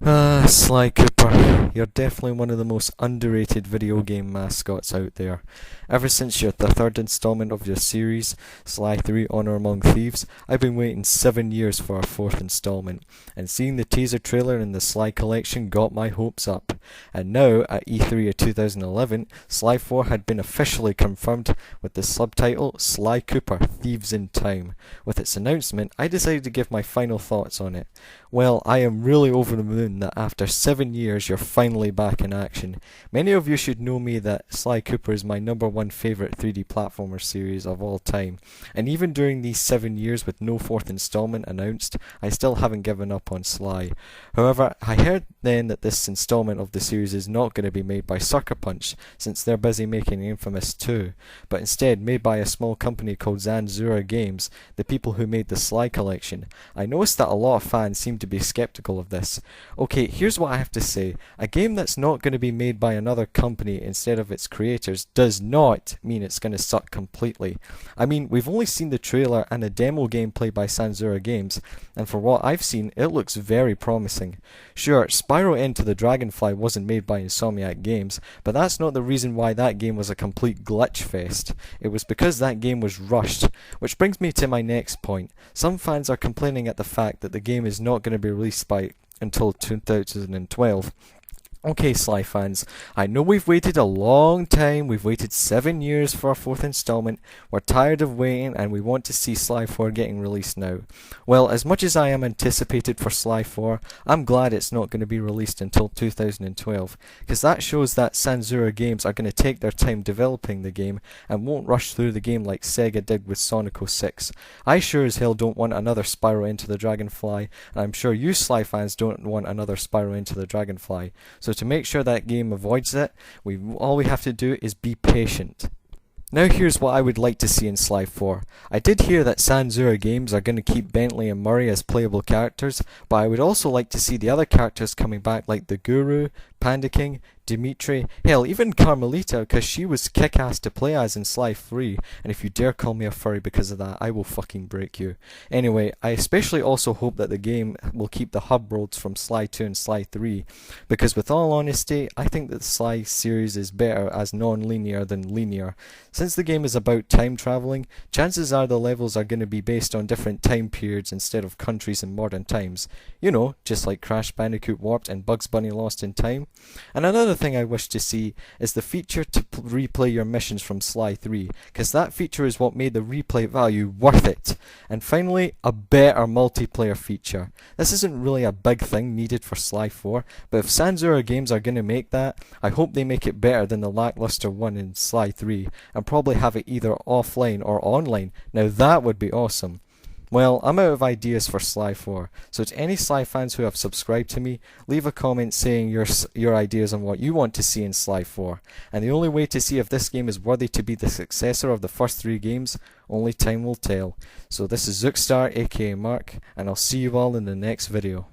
Sly Cooper, you're definitely one of the most underrated video game mascots out there. Ever since the third installment of your series, Sly 3 Honor Among Thieves, I've been waiting 7 years for our fourth installment, and seeing the teaser trailer in the Sly collection got my hopes up. And now, at E3 of 2011, Sly 4 had been officially confirmed with the subtitle Sly Cooper Thieves in Time. With its announcement, I decided to give my final thoughts on it. Well, I am really over the moon that after 7 years you're finally back in action. Many of you should know me that Sly Cooper is my number one favourite 3D platformer series of all time, and even during these 7 years with no fourth installment announced, I still haven't given up on Sly. However, I heard then that this installment of the series is not going to be made by Sucker Punch, since they're busy making Infamous 2, but instead made by a small company called Zanzura Games, the people who made the Sly collection. I noticed that a lot of fans seem to be skeptical of this. Okay, here's what I have to say. A game that's not going to be made by another company instead of its creators does not mean it's going to suck completely. I mean, we've only seen the trailer and a demo gameplay by Zanzura Games, and for what I've seen, it looks very promising. Sure, Spyro Enter the Dragonfly wasn't made by Insomniac Games, but that's not the reason why that game was a complete glitch fest. It was because that game was rushed, which brings me to my next point. Some fans are complaining at the fact that the game is not going to be released until 2012. Okay, Sly fans, I know we've waited a long time, we've waited 7 years for our fourth installment, we're tired of waiting and we want to see Sly 4 getting released now. Well, as much as I am anticipated for Sly 4, I'm glad it's not going to be released until 2012, because that shows that Zanzura Games are going to take their time developing the game and won't rush through the game like Sega did with Sonic 06. I sure as hell don't want another Spyro Into the Dragonfly, and I'm sure you Sly fans don't want another Spyro Into the Dragonfly. So to make sure that game avoids it, all we have to do is be patient. Now here's what I would like to see in Sly 4. I did hear that Zanzura Games are going to keep Bentley and Murray as playable characters, but I would also like to see the other characters coming back like the Guru, Panda King, Dimitri, hell, even Carmelita, because she was kick-ass to play as in Sly 3, and if you dare call me a furry because of that, I will fucking break you. Anyway, I especially also hope that the game will keep the hub worlds from Sly 2 and Sly 3, because with all honesty, I think that the Sly series is better as non-linear than linear. Since the game is about time travelling, chances are the levels are going to be based on different time periods instead of countries in modern times. You know, just like Crash Bandicoot Warped and Bugs Bunny Lost in Time. And another thing I wish to see is the feature to replay your missions from Sly 3, because that feature is what made the replay value worth it. And finally, a better multiplayer feature. This isn't really a big thing needed for Sly 4, but if Zanzura Games are going to make that, I hope they make it better than the lackluster one in Sly 3, and probably have it either offline or online. Now that would be awesome. Well, I'm out of ideas for Sly 4, so to any Sly fans who have subscribed to me, leave a comment saying your ideas on what you want to see in Sly 4. And the only way to see if this game is worthy to be the successor of the first 3 games, only time will tell. So this is Zookstar aka Mark, and I'll see you all in the next video.